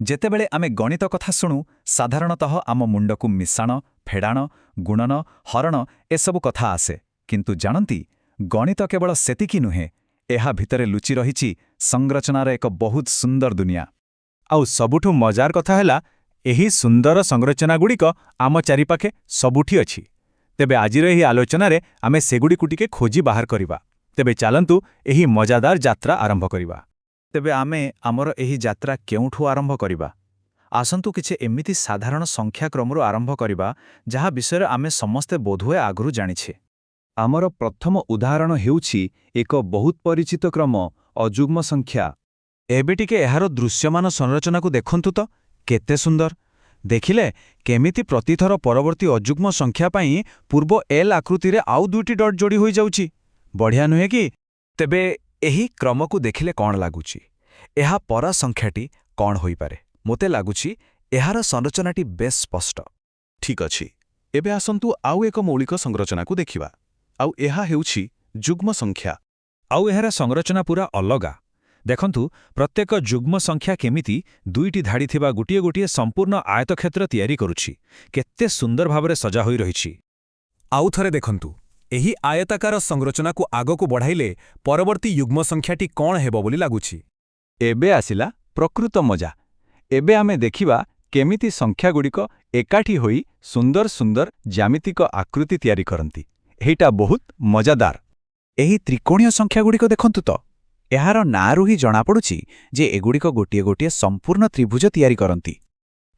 ଯେତେବେଳେ ଆମେ ଗଣିତ କଥା ଶୁଣୁ ସାଧାରଣତଃ ଆମ ମୁଣ୍ଡକୁ ମିଶାଣ ଫେଡ଼ାଣ ଗୁଣନ ହରଣ ଏସବୁ କଥା ଆସେ କିନ୍ତୁ ଜାଣନ୍ତି ଗଣିତ କେବଳ ସେତିକି ନୁହେଁ ଏହା ଭିତରେ ଲୁଚି ରହିଛି ସଂରଚନାର ଏକ ବହୁତ ସୁନ୍ଦର ଦୁନିଆ। ଆଉ ସବୁଠୁ ମଜାର କଥା ହେଲା ଏହି ସୁନ୍ଦର ସଂରଚନାଗୁଡ଼ିକ ଆମ ଚାରିପାଖେ ସବୁଠି ଅଛି। ତେବେ ଆଜିର ଏହି ଆଲୋଚନାରେ ଆମେ ସେଗୁଡ଼ିକୁ ଟିକେ ଖୋଜି ବାହାର କରିବା। ତେବେ ଚାଲନ୍ତୁ ଏହି ମଜାଦାର ଯାତ୍ରା ଆରମ୍ଭ କରିବା। ତେବେ ଆମେ ଆମର ଏହି ଯାତ୍ରା କେଉଁଠୁ ଆରମ୍ଭ କରିବା? ଆସନ୍ତୁ କିଛି ଏମିତି ସାଧାରଣ ସଂଖ୍ୟାକ୍ରମରୁ ଆରମ୍ଭ କରିବା ଯାହା ବିଷୟରେ ଆମେ ସମସ୍ତେ ବୋଧହୁଏ ଆଗରୁ ଜାଣିଛେ। ଆମର ପ୍ରଥମ ଉଦାହରଣ ହେଉଛି ଏକ ବହୁତ ପରିଚିତ କ୍ରମ ଅଯୁଗ୍ମ ସଂଖ୍ୟା। ଏବେ ଟିକେ ଏହାର ଦୃଶ୍ୟମାନ ସଂରଚନାକୁ ଦେଖନ୍ତୁ ତ, କେତେ ସୁନ୍ଦର! ଦେଖିଲେ କେମିତି ପ୍ରତିଥର ପରବର୍ତ୍ତୀ ଅଯୁଗ୍ମ ସଂଖ୍ୟା ପାଇଁ ପୂର୍ବ ଏଲ୍ ଆକୃତିରେ ଆଉ ଦୁଇଟି ଡଟ୍ ଯୋଡ଼ି ହୋଇଯାଉଛି। ବଢ଼ିଆ ନୁହେଁ କି? ତେବେ ଏହି କ୍ରମକୁ ଦେଖିଲେ କ'ଣ ଲାଗୁଛି? ଏହା ପରା ସଂଖ୍ୟାଟି କ'ଣ ହୋଇପାରେ? ମୋତେ ଲାଗୁଛି ଏହାର ସଂରଚନାଟି ବେଶ୍ ସ୍ପଷ୍ଟ। ଠିକ୍ ଅଛି, ଏବେ ଆସନ୍ତୁ ଆଉ ଏକ ମୌଳିକ ସଂରଚନାକୁ ଦେଖିବା। ଆଉ ଏହା ହେଉଛି ଯୁଗ୍ମ ସଂଖ୍ୟା। ଆଉ ଏହାର ସଂରଚନା ପୂରା ଅଲଗା। ଦେଖନ୍ତୁ ପ୍ରତ୍ୟେକ ଯୁଗ୍ମ ସଂଖ୍ୟା କେମିତି ଦୁଇଟି ଧାଡ଼ି ଥିବା ଗୋଟିଏ ଗୋଟିଏ ସମ୍ପୂର୍ଣ୍ଣ ଆୟତକ୍ଷେତ୍ର ତିଆରି କରୁଛି। କେତେ ସୁନ୍ଦର ଭାବରେ ସଜା ହୋଇ ରହିଛି। ଆଉ ଥରେ ଦେଖନ୍ତୁ, ଏହି ଆୟତାକାର ସଂରଚନାକୁ ଆଗକୁ ବଢ଼ାଇଲେ ପରବର୍ତ୍ତୀ ଯୁଗ୍ମ ସଂଖ୍ୟାଟି କ'ଣ ହେବ ବୋଲି ଲାଗୁଛି? ଏବେ ଆସିଲା ପ୍ରକୃତ ମଜା। ଏବେ ଆମେ ଦେଖିବା କେମିତି ସଂଖ୍ୟାଗୁଡ଼ିକ ଏକାଠି ହୋଇ ସୁନ୍ଦର ସୁନ୍ଦର ଜ୍ୟାମିତିକ ଆକୃତି ତିଆରି କରନ୍ତି। ଏଇଟା ବହୁତ ମଜାଦାର। ଏହି ତ୍ରିକୋଣୀୟ ସଂଖ୍ୟାଗୁଡ଼ିକ ଦେଖନ୍ତୁ ତ, ଏହାର ନାଁରୁ ହିଁ ଜଣାପଡ଼ୁଛି ଯେ ଏଗୁଡ଼ିକ ଗୋଟିଏ ଗୋଟିଏ ସମ୍ପୂର୍ଣ୍ଣ ତ୍ରିଭୁଜ ତିଆରି କରନ୍ତି।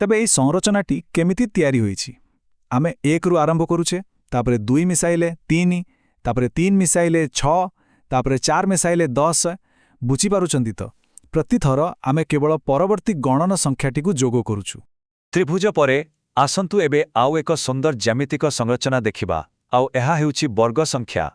ତେବେ ଏହି ସଂରଚନାଟି କେମିତି ତିଆରି ହୋଇଛି? ଆମେ 1ରୁ ଆରମ୍ଭ କରୁଛେ, ତାପରେ 2 ମିଶାଇଲେ 3, ତାପରେ 3 ମିଶାଇଲେ 6, ତାପରେ 4 ମିଶାଇଲେ 10। ବୁଝିପାରୁଛନ୍ତି ତ? ପ୍ରତିଥର ଆମେ କେବଳ ପରବର୍ତ୍ତୀ ଗଣନ ସଂଖ୍ୟାଟିକୁ ଯୋଗ କରୁଛୁ। ତ୍ରିଭୁଜ ପରେ ଆସନ୍ତୁ ଏବେ ଆଉ ଏକ ସୁନ୍ଦର ଜ୍ୟାମିତିକ ସଂରଚନା ଦେଖିବା। ଆଉ ଏହା ହେଉଛି ବର୍ଗ ସଂଖ୍ୟା।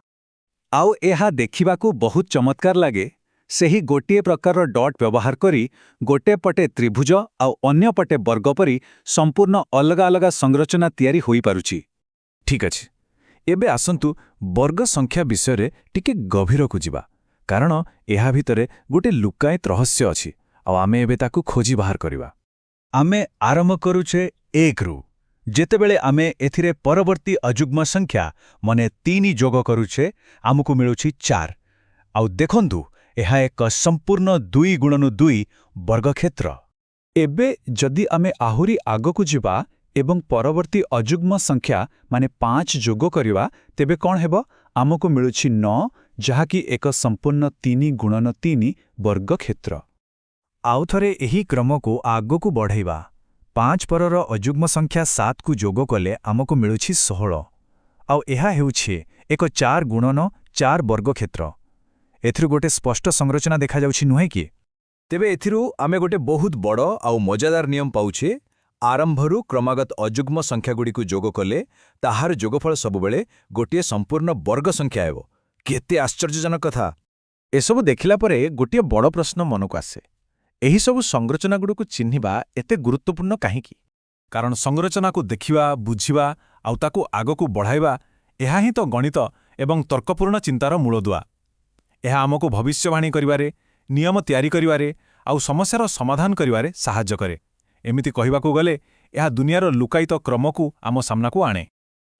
ଆଉ ଏହା ଦେଖିବାକୁ ବହୁତ ଚମତ୍କାର ଲାଗେ। ସେହି ଗୋଟିଏ ପ୍ରକାରର ଡଟ୍ ବ୍ୟବହାର କରି ଗୋଟେ ପଟେ ତ୍ରିଭୁଜ ଆଉ ଅନ୍ୟ ପଟେ ବର୍ଗ ପରି ସମ୍ପୂର୍ଣ୍ଣ ଅଲଗା ଅଲଗା ସଂରଚନା ତିଆରି ହୋଇପାରୁଛି। ଠିକ୍ ଅଛି, ଏବେ ଆସନ୍ତୁ ବର୍ଗ ସଂଖ୍ୟା ବିଷୟରେ ଟିକେ ଗଭୀରକୁ ଯିବା, କାରଣ ଏହା ଭିତରେ ଗୋଟେ ଲୁକାୟିତ ରହସ୍ୟ ଅଛି ଆଉ ଆମେ ଏବେ ତାକୁ ଖୋଜି ବାହାର କରିବା। ଆମେ ଆରମ୍ଭ କରୁଛେ 1ରୁ। ଯେତେବେଳେ ଆମେ ଏଥିରେ ପରବର୍ତ୍ତୀ ଅଯୁଗ୍ମ ସଂଖ୍ୟା ମାନେ 3 ଯୋଗ କରୁଛେ ଆମକୁ ମିଳୁଛି 4। ଆଉ ଦେଖନ୍ତୁ ଏହା ଏକ ସମ୍ପୂର୍ଣ୍ଣ 2x2 ବର୍ଗକ୍ଷେତ୍ର। ଏବେ ଯଦି ଆମେ ଆହୁରି ଆଗକୁ ଯିବା ଏବଂ ପରବର୍ତ୍ତୀ ଅଯୁଗ୍ମ ସଂଖ୍ୟା ମାନେ 5 ଯୋଗ କରିବା ତେବେ କ'ଣ ହେବ? ଆମକୁ ମିଳୁଛି 9, ଯାହାକି ଏକ ସମ୍ପୂର୍ଣ୍ଣ 3x3 ବର୍ଗକ୍ଷେତ୍ର। ଆଉ ଥରେ ଏହି କ୍ରମକୁ ଆଗକୁ ବଢ଼ାଇବା। 5 ପରର ଅଯୁଗ୍ମ ସଂଖ୍ୟା 7କୁ ଯୋଗ କଲେ ଆମକୁ ମିଳୁଛି 16। ଆଉ ଏହା ହେଉଛି ଏକ 4x4 ବର୍ଗକ୍ଷେତ୍ର। ଏଥିରୁ ଗୋଟେ ସ୍ପଷ୍ଟ ସଂରଚନା ଦେଖାଯାଉଛି, ନୁହେଁ କି? ତେବେ ଏଥିରୁ ଆମେ ଗୋଟେ ବହୁତ ବଡ଼ ଆଉ ମଜାଦାର ନିୟମ ପାଉଛେ। ଆରମ୍ଭରୁ କ୍ରମାଗତ ଅଯୁଗ୍ମ ସଂଖ୍ୟାଗୁଡ଼ିକୁ ଯୋଗ କଲେ ତାହାର ଯୋଗଫଳ ସବୁବେଳେ ଗୋଟିଏ ସମ୍ପୂର୍ଣ୍ଣ ବର୍ଗ ସଂଖ୍ୟା ହେବ। କେତେ ଆଶ୍ଚର୍ଯ୍ୟଜନକ କଥା! ଏସବୁ ଦେଖିଲା ପରେ ଗୋଟିଏ ବଡ଼ ପ୍ରଶ୍ନ ମନକୁ ଆସେ। ଏହିସବୁ ସଂରଚନାଗୁଡ଼ିକୁ ଚିହ୍ନିବା ଏତେ ଗୁରୁତ୍ୱପୂର୍ଣ୍ଣ କାହିଁକି? କାରଣ ସଂରଚନାକୁ ଦେଖିବା, ବୁଝିବା ଆଉ ତାକୁ ଆଗକୁ ବଢ଼ାଇବା, ଏହା ହିଁ ତ ଗଣିତ ଏବଂ ତର୍କପୂର୍ଣ୍ଣ ଚିନ୍ତାର ମୂଳଦୁଆ। ଏହା ଆମକୁ ଭବିଷ୍ୟବାଣୀ କରିବାରେ, ନିୟମ ତିଆରି କରିବାରେ ଆଉ ସମସ୍ୟାର ସମାଧାନ କରିବାରେ ସାହାଯ୍ୟ କରେ। ଏମିତି କହିବାକୁ ଗଲେ ଏହା ଦୁନିଆର ଲୁକାୟିତ କ୍ରମକୁ ଆମ ସାମ୍ନାକୁ ଆଣେ।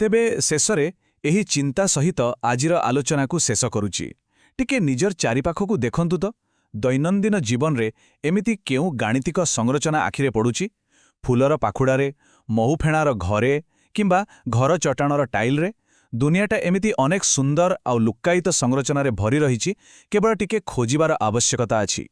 ତେବେ ଶେଷରେ ଏହି ଚିନ୍ତା ସହିତ ଆଜିର ଆଲୋଚନାକୁ ଶେଷ କରୁଛି। ଟିକେ ନିଜର ଚାରିପାଖକୁ ଦେଖନ୍ତୁ ତ, ଦୈନନ୍ଦିନ ଜୀବନରେ ଏମିତି କେଉଁ ଗାଣିତିକ ସଂରଚନା ଆଖିରେ ପଡ଼ୁଛି? ଫୁଲର ପାଖୁଡ଼ାରେ, ମହୁଫେଣାର ଘରେ କିମ୍ବା ଘର ଚଟାଣର ଟାଇଲରେ? ଦୁନିଆଟା ଏମିତି ଅନେକ ସୁନ୍ଦର ଆଉ ଲୁକାୟିତ ସଂରଚନାରେ ଭରି ରହିଛି, କେବଳ ଟିକେ ଖୋଜିବାର ଆବଶ୍ୟକତା ଅଛି।